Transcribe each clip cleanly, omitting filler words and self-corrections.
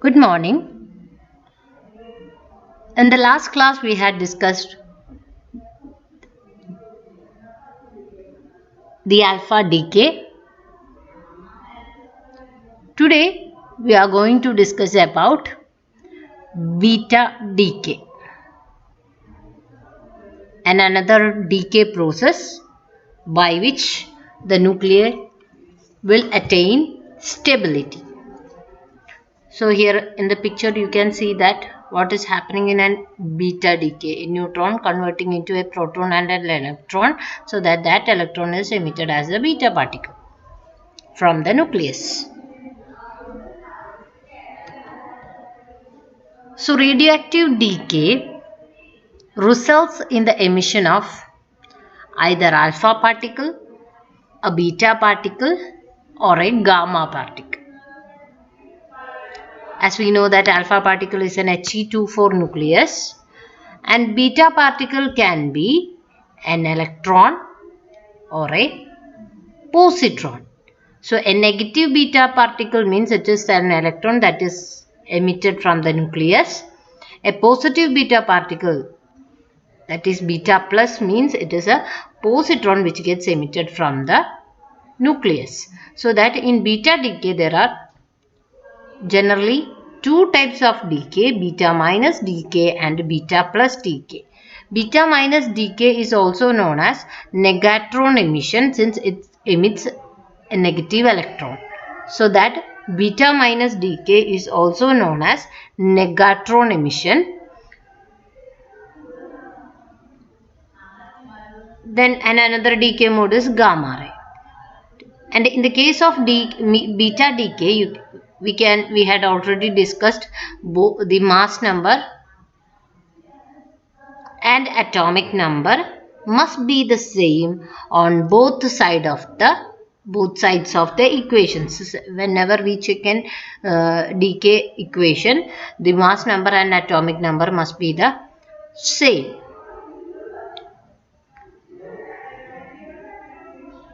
Good morning. In the last class, we had discussed the alpha decay. Today, we are going to discuss about beta decay and another decay process by which the nuclei will attain stability. So here in the picture you can see that what is happening in a beta decay, a neutron converting into a proton and an electron, so that electron is emitted as a beta particle from the nucleus. So radioactive decay results in the emission of either alpha particle, a beta particle or a gamma particle. As we know that alpha particle is an He2,4 nucleus and beta particle can be an electron or a positron. So a negative beta particle means it is an electron that is emitted from the nucleus. A positive beta particle, that is beta plus, means it is a positron which gets emitted from the nucleus. So that in beta decay there are generally two types of decay, beta minus decay and beta plus decay. Beta minus decay is also known as negatron emission since it emits a negative electron. So that beta minus decay is also known as negatron emission. Then another decay mode is gamma ray. And in the case of beta decay, we had already discussed the mass number and atomic number must be the same on both sides of the equations. Whenever we check an decay equation, the mass number and atomic number must be the same.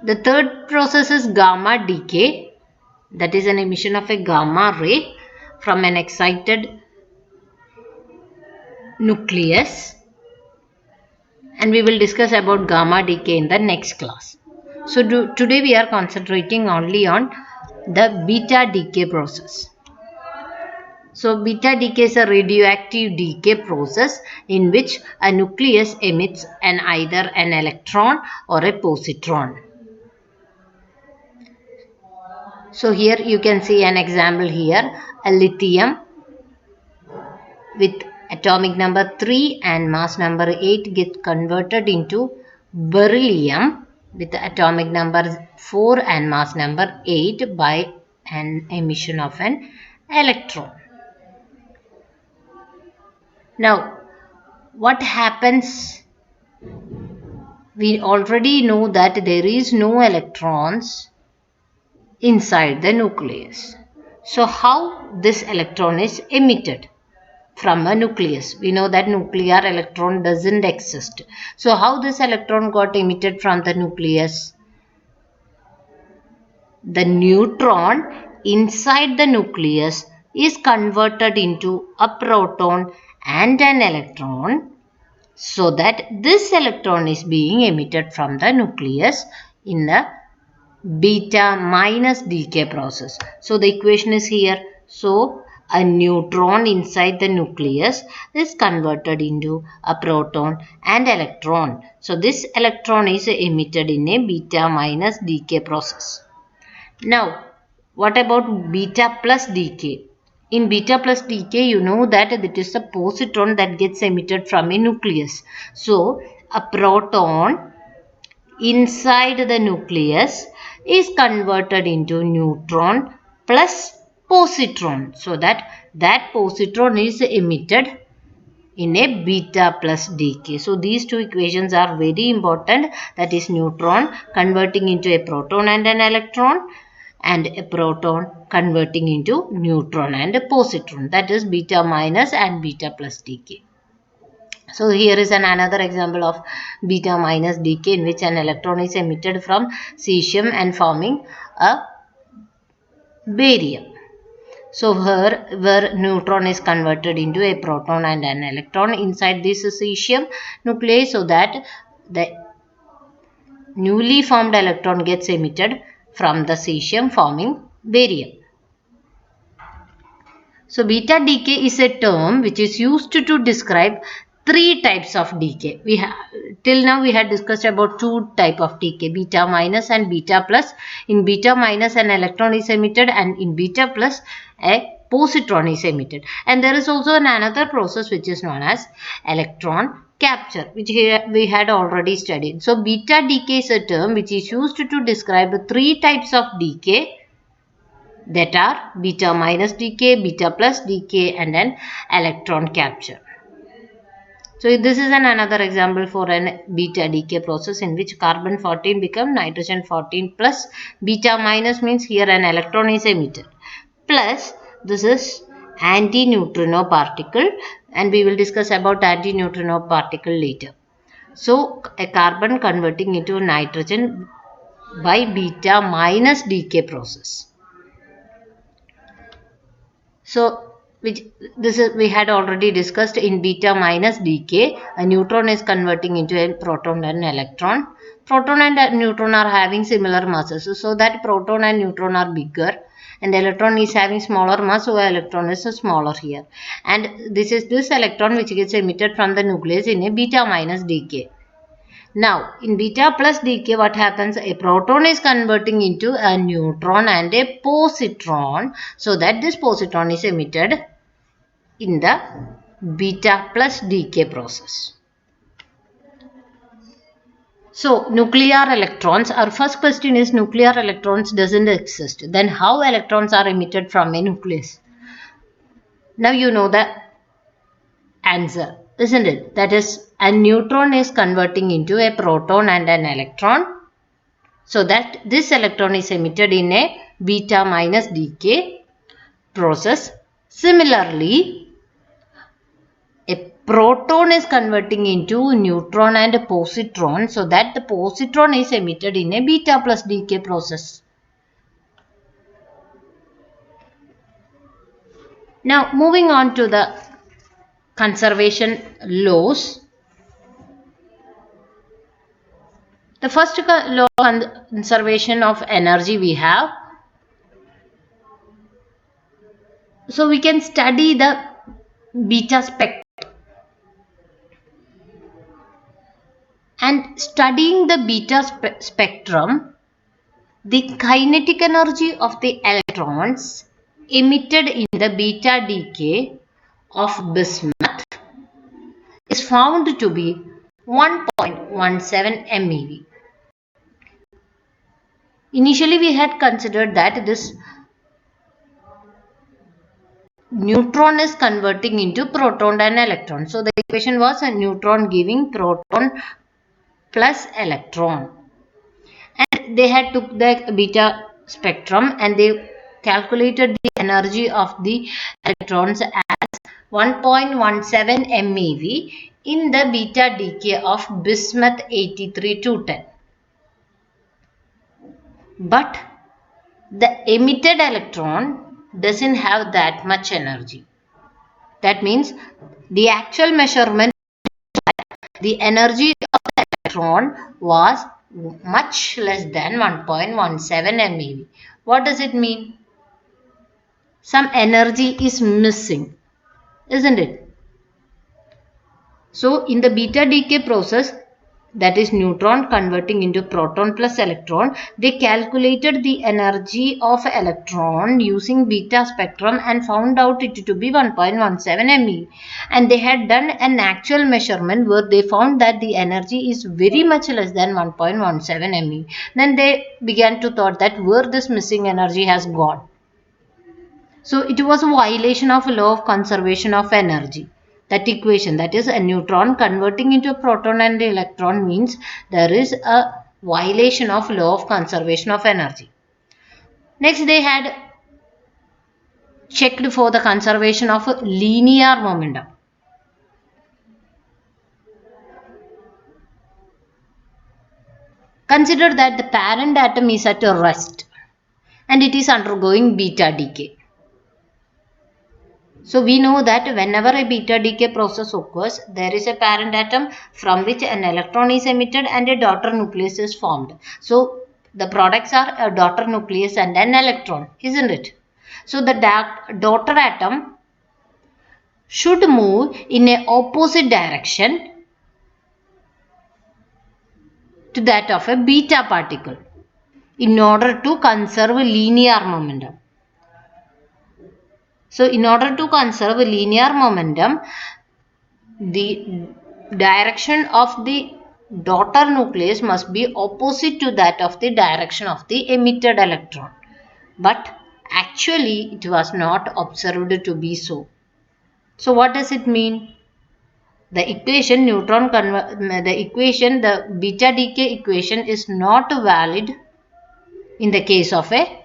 The third process is gamma decay, that is an emission of a gamma ray from an excited nucleus, and we will discuss about gamma decay in the next class. So today we are concentrating only on the beta decay process. So beta decay is a radioactive decay process in which a nucleus emits either an electron or a positron. So here you can see an example here, a lithium with atomic number 3 and mass number 8 gets converted into beryllium with atomic number 4 and mass number 8 by an emission of an electron. Now, what happens? We already know that there is no electrons inside the nucleus. So how this electron is emitted from a nucleus? We know that nuclear electron doesn't exist. So how this electron got emitted from the nucleus? The neutron inside the nucleus is converted into a proton and an electron, so that this electron is being emitted from the nucleus in the beta minus decay process. So the equation is here. So a neutron inside the nucleus is converted into a proton and electron. So this electron is emitted in a beta minus decay process. Now, what about beta plus decay? In beta plus decay, you know that it is a positron that gets emitted from a nucleus. So a proton inside the nucleus is converted into neutron plus positron, so that positron is emitted in a beta plus decay. So these two equations are very important, that is neutron converting into a proton and an electron and a proton converting into neutron and a positron, that is beta minus and beta plus decay. So here is another example of beta minus decay in which an electron is emitted from cesium and forming a barium. So here where neutron is converted into a proton and an electron inside this cesium nuclei, so that the newly formed electron gets emitted from the cesium forming barium. So beta decay is a term which is used to describe three types of decay. Till now we had discussed about two type of decay, beta minus and beta plus. In beta minus an electron is emitted, and in beta plus a positron is emitted. And there is also another process which is known as electron capture, which we had already studied. So beta decay is a term which is used to describe three types of decay, that are beta minus decay, beta plus decay, and an electron capture. So this is another example for an beta decay process in which carbon 14 become nitrogen 14 plus. Beta minus means here an electron is emitted, plus this is antineutrino particle, and we will discuss about antineutrino particle later. So a carbon converting into nitrogen by beta minus decay process. So we had already discussed in beta minus decay, a neutron is converting into a proton and electron. Proton and neutron are having similar masses, so that proton and neutron are bigger, and electron is having smaller mass, so electron is smaller here. And this is this electron which gets emitted from the nucleus in a beta minus decay. Now, in beta plus decay, what happens? A proton is converting into a neutron and a positron, so that this positron is emitted in the beta plus decay process. So, nuclear electrons, our first question is nuclear electrons doesn't exist. Then how electrons are emitted from a nucleus? Now you know the answer, isn't it? That is, a neutron is converting into a proton and an electron, so that this electron is emitted in a beta minus decay process. Similarly, a proton is converting into neutron and a positron, so that the positron is emitted in a beta plus decay process. Now moving on to the conservation laws. The first law of conservation of energy we have. So we can study the beta spectrum. And studying the beta spectrum, the kinetic energy of the electrons emitted in the beta decay of bismuth is found to be 1.17 MeV. Initially, we had considered that this neutron is converting into proton and electron. So the equation was a neutron giving proton plus electron. And they had took the beta spectrum and they calculated the energy of the electrons as 1.17 MeV in the beta decay of bismuth 83-210. But the emitted electron doesn't have that much energy. That means the actual measurement, the energy of the electron was much less than 1.17 MeV. What does it mean? Some energy is missing, isn't it? So in the beta decay process, that is neutron converting into proton plus electron, they calculated the energy of electron using beta spectrum and found out it to be 1.17 MeV. And they had done an actual measurement where they found that the energy is very much less than 1.17 MeV. Then they began to thought that where this missing energy has gone. So it was a violation of law of conservation of energy. That equation, that is a neutron converting into a proton and electron, means there is a violation of law of conservation of energy. Next, they had checked for the conservation of linear momentum. Consider that the parent atom is at rest and it is undergoing beta decay. So we know that whenever a beta decay process occurs, there is a parent atom from which an electron is emitted and a daughter nucleus is formed. So the products are a daughter nucleus and an electron, isn't it? So the daughter atom should move in a opposite direction to that of a beta particle in order to conserve linear momentum. So in order to conserve linear momentum, the direction of the daughter nucleus must be opposite to that of the direction of the emitted electron. But actually it was not observed to be so. So what does it mean? The equation the beta decay equation is not valid in the case of a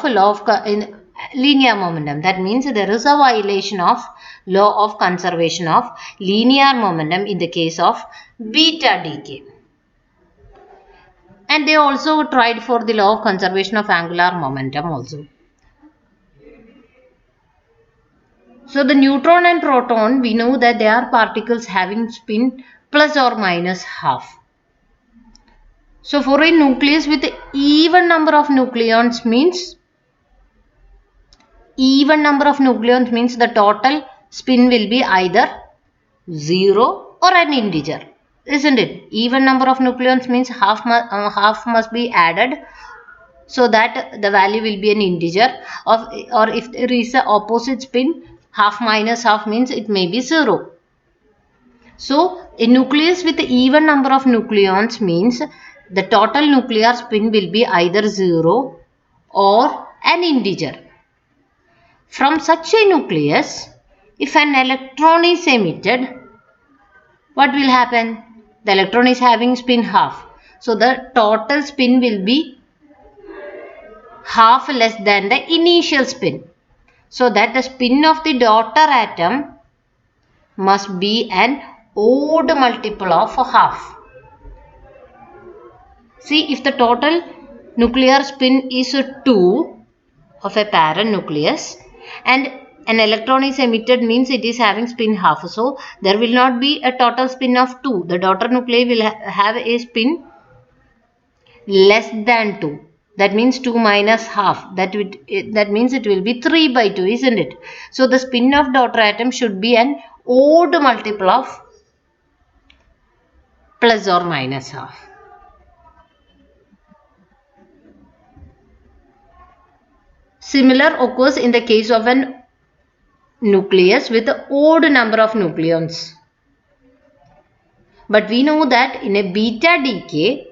law of linear momentum. That means there is a violation of law of conservation of linear momentum in the case of beta decay. And they also tried for the law of conservation of angular momentum also. So the neutron and proton, we know that they are particles having spin plus or minus half. So for a nucleus with even number of nucleons means the total spin will be either 0 or an integer, isn't it? Even number of nucleons means half must be added so that the value will be an integer, or if there is a opposite spin, half minus half means it may be 0. So a nucleus with even number of nucleons means the total nuclear spin will be either 0 or an integer. From such a nucleus, if an electron is emitted, what will happen? The electron is having spin half. So the total spin will be half less than the initial spin. So that the spin of the daughter atom must be an odd multiple of half. See, if the total nuclear spin is 2 of a parent nucleus and an electron is emitted, means it is having spin half. So there will not be a total spin of 2. The daughter nuclei will have a spin less than 2. That means 2 minus half. That means it will be 3 by 2, isn't it? So the spin of daughter atom should be an odd multiple of plus or minus half. Similar occurs in the case of an nucleus with an odd number of nucleons. But we know that in a beta decay,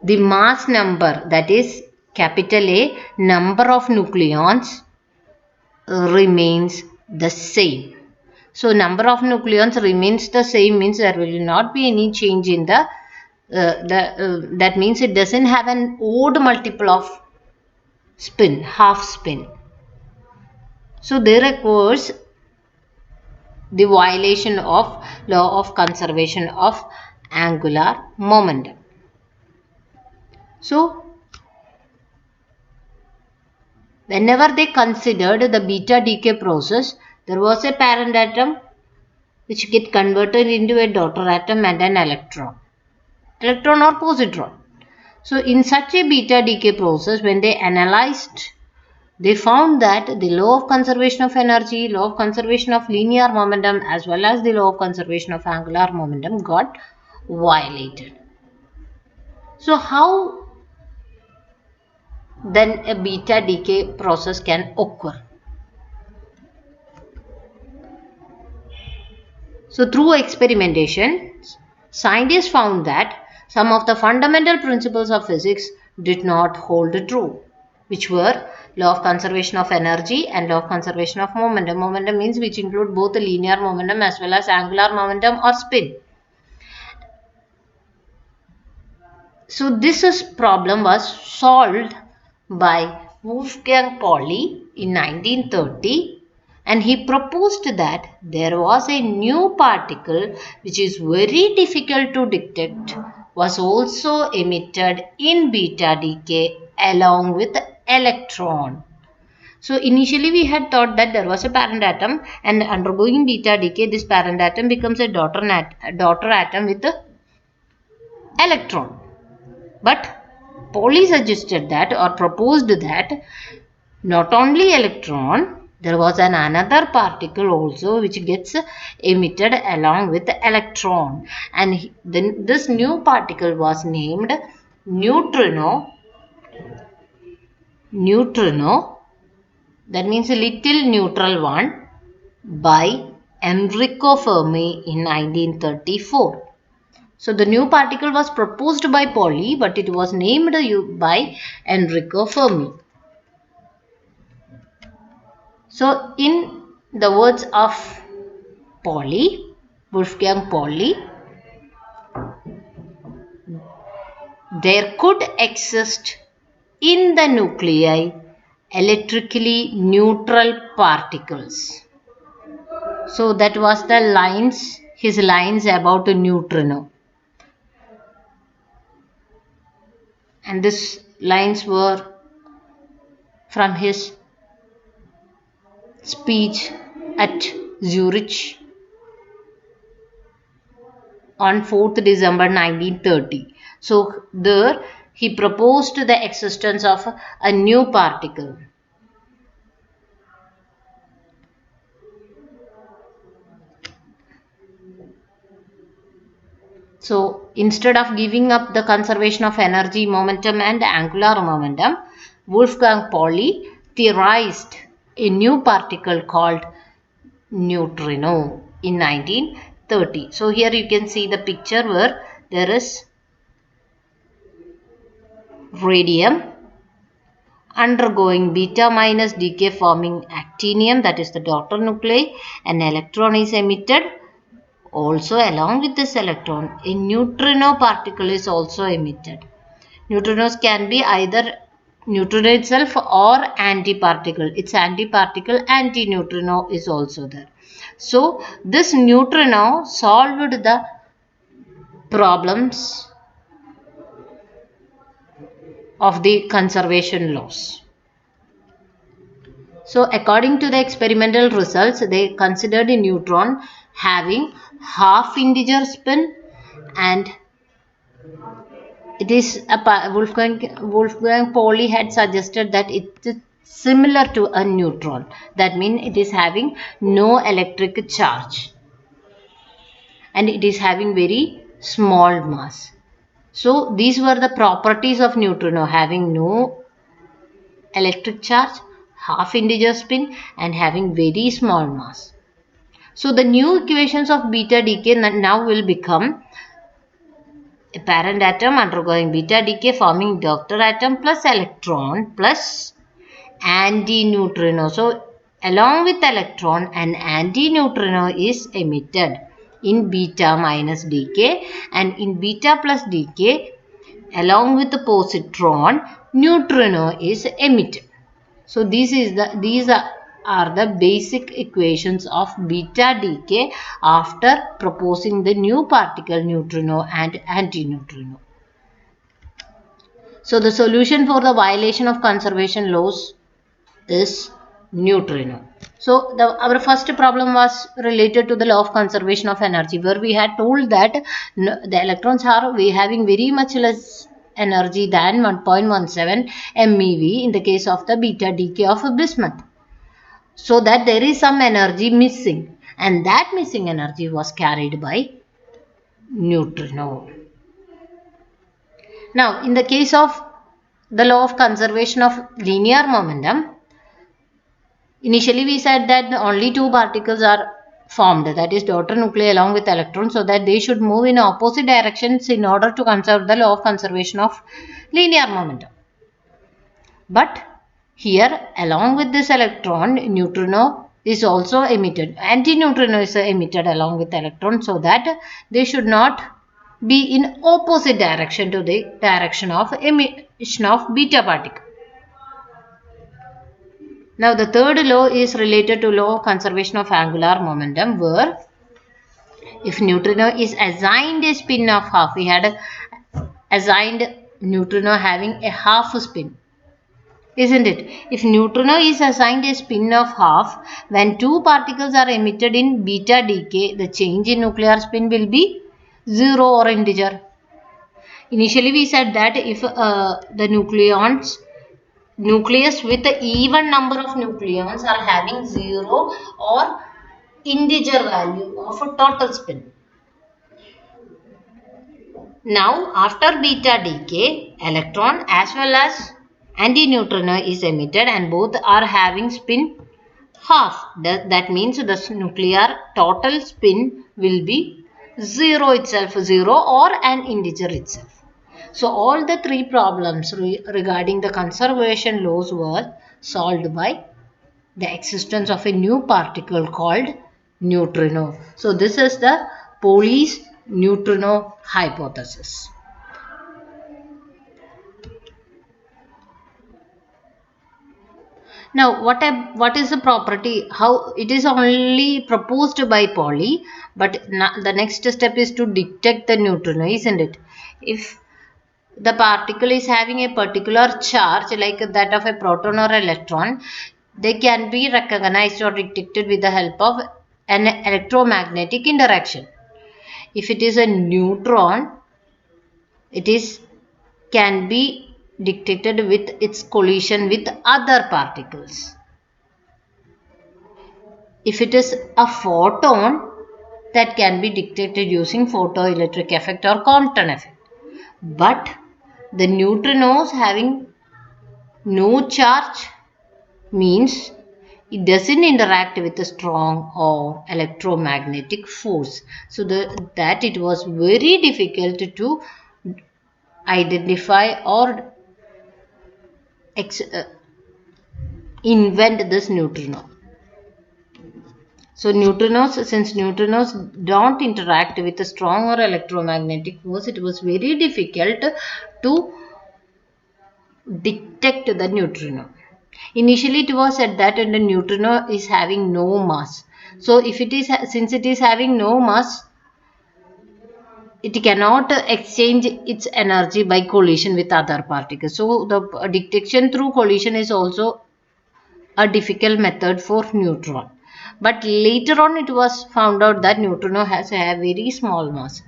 the mass number, that is capital A, number of nucleons remains the same. So number of nucleons remains the same means there will not be any change in the that means it doesn't have an odd multiple of spin, half spin. So there occurs the violation of law of conservation of angular momentum. So whenever they considered the beta decay process, there was a parent atom which get converted into a daughter atom and an electron or positron. So in such a beta decay process, when they analyzed, they found that the law of conservation of energy, law of conservation of linear momentum as well as the law of conservation of angular momentum got violated. So how then a beta decay process can occur? So through experimentation, scientists found that some of the fundamental principles of physics did not hold true, which were law of conservation of energy and law of conservation of momentum. Momentum means which include both the linear momentum as well as angular momentum or spin. So this problem was solved by Wolfgang Pauli in 1930, and he proposed that there was a new particle which is very difficult to detect was also emitted in beta decay along with the electron. So initially we had thought that there was a parent atom, and undergoing beta decay, this parent atom becomes a daughter atom with the electron. But Pauli suggested that, or proposed that, not only electron, there was another particle also which gets emitted along with the electron, and then this new particle was named neutrino. That means a little neutral one, by Enrico Fermi in 1934. So the new particle was proposed by Pauli, but it was named by Enrico Fermi. So in the words of Wolfgang Pauli, there could exist in the nuclei electrically neutral particles. So that was his lines about a neutrino. And these lines were from his speech at Zurich on 4th December 1930. So there he proposed the existence of a new particle. So instead of giving up the conservation of energy, momentum and angular momentum, Wolfgang Pauli theorized a new particle called neutrino in 1930. So here you can see the picture where there is radium undergoing beta minus decay, forming actinium, that is the daughter nuclei. An electron is emitted. Also along with this electron, a neutrino particle is also emitted. Neutrinos can be either neutrino itself or antiparticle. Its antiparticle, antineutrino, is also there. So this neutrino solved the problems of the conservation laws. So according to the experimental results, they considered a neutron having half integer spin, and it is Wolfgang Pauli had suggested that it is similar to a neutron. That means it is having no electric charge and it is having very small mass. So these were the properties of neutrino: having no electric charge, half integer spin, and having very small mass. So the new equations of beta decay now will become a parent atom undergoing beta decay, forming daughter atom plus electron plus antineutrino. So along with electron, an antineutrino is emitted in beta minus decay, and in beta plus decay, along with the positron, neutrino is emitted. So these are the basic equations of beta decay after proposing the new particle neutrino and antineutrino. So the solution for the violation of conservation laws is neutrino. So our first problem was related to the law of conservation of energy, where we had told that the electrons are having very much less energy than 1.17 MeV in the case of the beta decay of bismuth. So that there is some energy missing, and that missing energy was carried by neutrino. Now in the case of the law of conservation of linear momentum, initially we said that only two particles are formed, that is daughter nuclei along with electrons, so that they should move in opposite directions in order to conserve the law of conservation of linear momentum. But here along with this electron, neutrino is also emitted. Antineutrino is emitted along with electron, so that they should not be in opposite direction to the direction of emission of beta particle. Now the third law is related to law of conservation of angular momentum, where if neutrino is assigned a spin of half, we had assigned neutrino having a half spin. isn't it? If neutrino is assigned a spin of half, when two particles are emitted in beta decay, the change in nuclear spin will be 0 or integer. Initially we said that if the nucleus with an even number of nucleons are having 0 or integer value of a total spin. Now after beta decay, electron as well as antineutrino is emitted and both are having spin half. That means the nuclear total spin will be 0 itself, 0 or an integer itself. So all the three problems regarding the conservation laws were solved by the existence of a new particle called neutrino. So this is the Pauli's neutrino hypothesis. Now, what is the property? How it is only proposed by Pauli, but the next step is to detect the neutrino, isn't it? If the particle is having a particular charge like that of a proton or electron, they can be recognized or detected with the help of an electromagnetic interaction. If it is a neutron, it is can be detected with its collision with other particles. If it is a photon, that can be detected using photoelectric effect or Compton effect. But the neutrinos having no charge means it doesn't interact with a strong or electromagnetic force. So that it was very difficult to identify or invent this neutrino. So since neutrinos don't interact with a strong or electromagnetic force, it was very difficult to detect the neutrino. Initially it was said that the neutrino is having no mass. So since it is having no mass, it cannot exchange its energy by collision with other particles. So the detection through collision is also a difficult method for neutron. But later on it was found out that neutrino has a very small mass.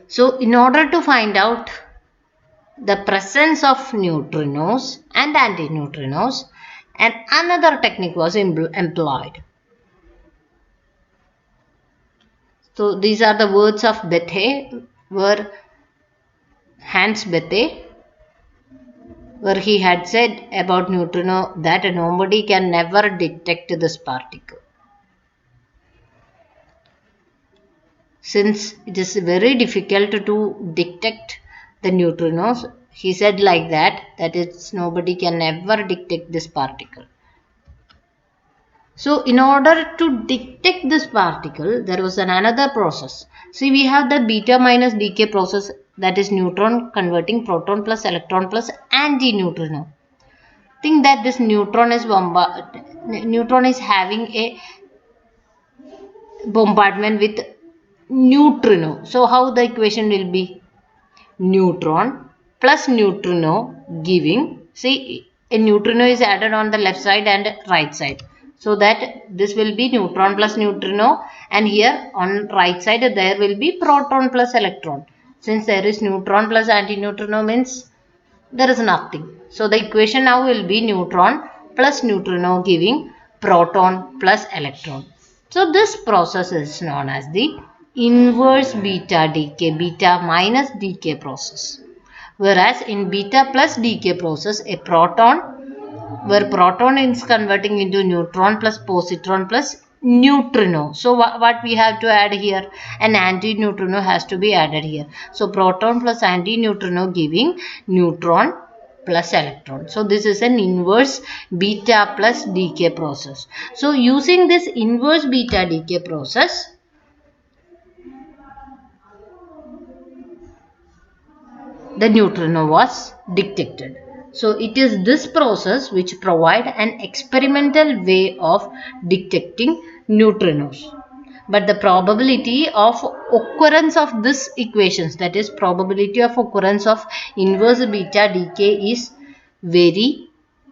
So in order to find out the presence of neutrinos and antineutrinos, and another technique was employed. So these are the words of Bethe, where Hans Bethe, where he had said about neutrino that nobody can never detect this particle. Since it is very difficult to detect the neutrinos, he said like that it's nobody can never detect this particle. So in order to detect this particle, there was another process. See, we have the beta minus decay process, that is neutron converting proton plus electron plus antineutrino. Think that this neutron is having a bombardment with neutrino. So how the equation will be? Neutron plus neutrino giving, see, a neutrino is added on the left side and right side. So that this will be neutron plus neutrino, and here on right side there will be proton plus electron. Since there is neutron plus antineutrino means there is nothing. So the equation now will be neutron plus neutrino giving proton plus electron. So this process is known as the inverse beta decay, beta minus decay process. Whereas in beta plus decay process, a proton, where proton is converting into neutron plus positron plus neutrino. So what we have to add here? An antineutrino has to be added here. So proton plus antineutrino giving neutron plus electron. So this is an inverse beta plus decay process. So using this inverse beta decay process, the neutrino was detected. So it is this process which provide an experimental way of detecting neutrinos. But the probability of occurrence of this equations, that is probability of occurrence of inverse beta decay, is very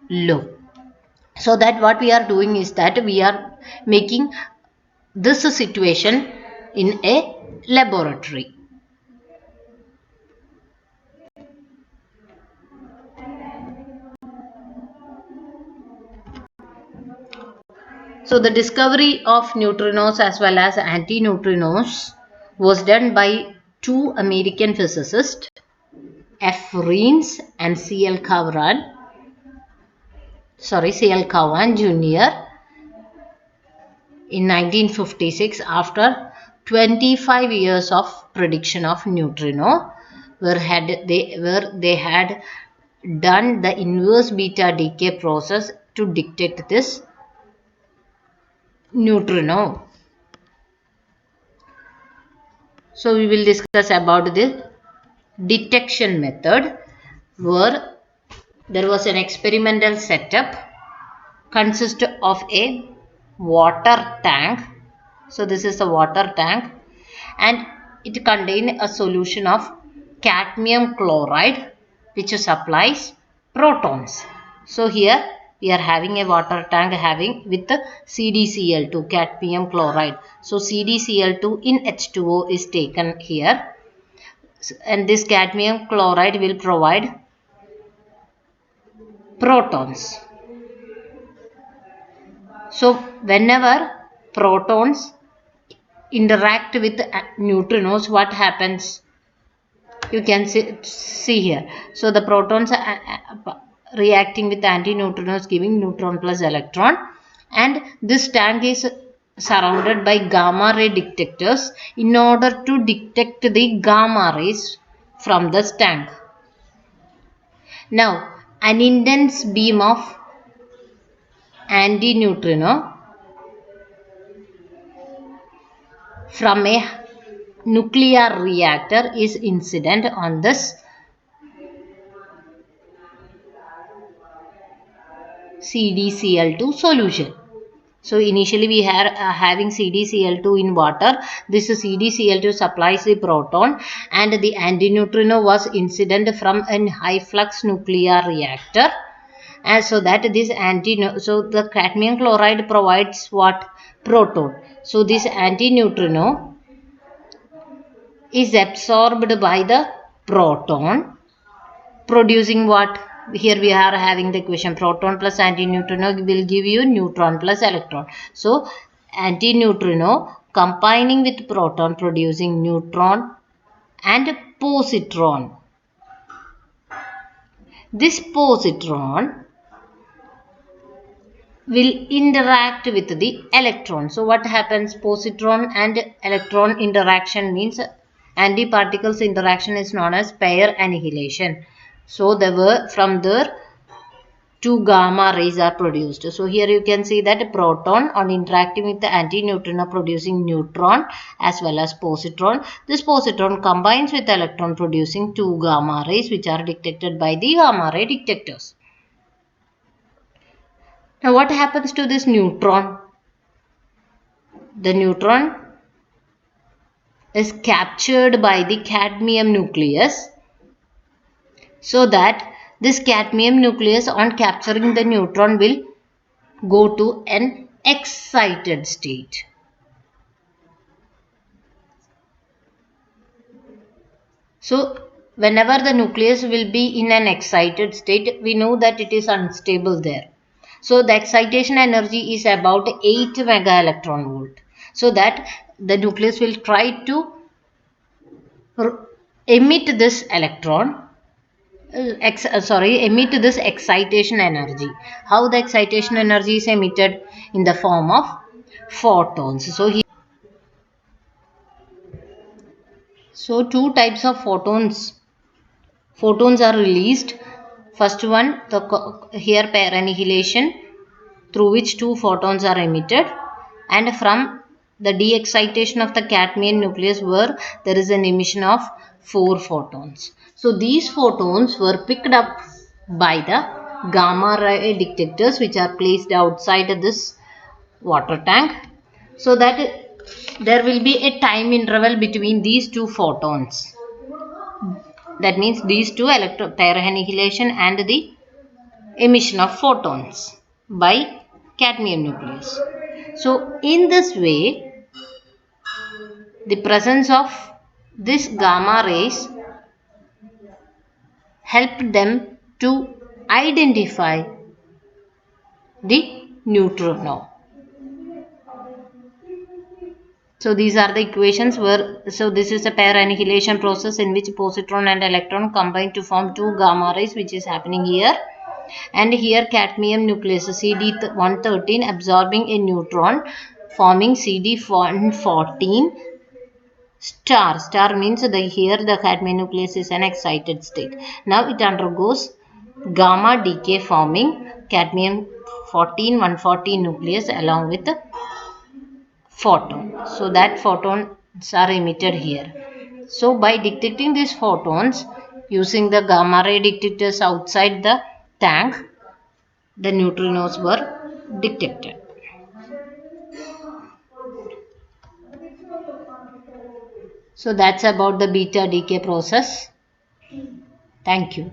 low. So that what we are doing is that we are making this situation in a laboratory. So the discovery of neutrinos as well as antineutrinos was done by two American physicists, F. Reines and C.L. Cowan Jr. in 1956 after 25 years of prediction of neutrino, where they had done the inverse beta decay process to detect this neutrino. So we will discuss about the detection method, where there was an experimental setup consist of a water tank. So this is the water tank, and it contains a solution of cadmium chloride which supplies protons. So here we are having a water tank having with CdCl2, cadmium chloride. So CdCl2 in H2O is taken here, and this cadmium chloride will provide protons. So whenever protons interact with neutrinos, what happens? You can see here. So the protons are reacting with antineutrinos, giving neutron plus electron, and this tank is surrounded by gamma ray detectors in order to detect the gamma rays from this tank. Now an intense beam of antineutrino from a nuclear reactor is incident on this CdCl2 solution. So initially we are having CdCl2 in water. This CdCl2 supplies the proton, and the antineutrino was incident from a high flux nuclear reactor. And so that this so the cadmium chloride provides what? Proton. So this antineutrino is absorbed by the proton, producing what? Here we are having the equation proton plus antineutrino will give you neutron plus electron. So antineutrino combining with proton producing neutron and positron. This positron will interact with the electron. So what happens? Positron and electron interaction means antiparticles interaction is known as pair annihilation. So from there two gamma rays are produced. So here you can see that proton on interacting with the antineutrino producing neutron as well as positron. This positron combines with electron producing two gamma rays which are detected by the gamma ray detectors. Now what happens to this neutron? The neutron is captured by the cadmium nucleus, so that this cadmium nucleus on capturing the neutron will go to an excited state. So whenever the nucleus will be in an excited state, we know that it is unstable there. So the excitation energy is about 8 mega electron volt. So that the nucleus will try to emit this electron, emit this excitation energy. How the excitation energy is emitted? In the form of photons. So two types of photons are released. First one, here pair annihilation, through which two photons are emitted, and from the de-excitation of the cadmium nucleus, where there is an emission of 4 photons. So these photons were picked up by the gamma ray detectors which are placed outside this water tank, so that there will be a time interval between these two photons. That means these two pair annihilation and the emission of photons by cadmium nucleus. So in this way, the presence of this gamma rays helped them to identify the neutrino. So these are the equations where, so this is a pair annihilation process in which positron and electron combine to form two gamma rays, which is happening here. And here cadmium nucleus CD113 absorbing a neutron, forming CD114 star. Star means here the cadmium nucleus is an excited state. Now it undergoes gamma decay, forming cadmium 14140 nucleus along with the photon. So that photons are emitted here. So by detecting these photons using the gamma ray detectors outside the tank, the neutrinos were detected. So that's about the beta decay process. Thank you.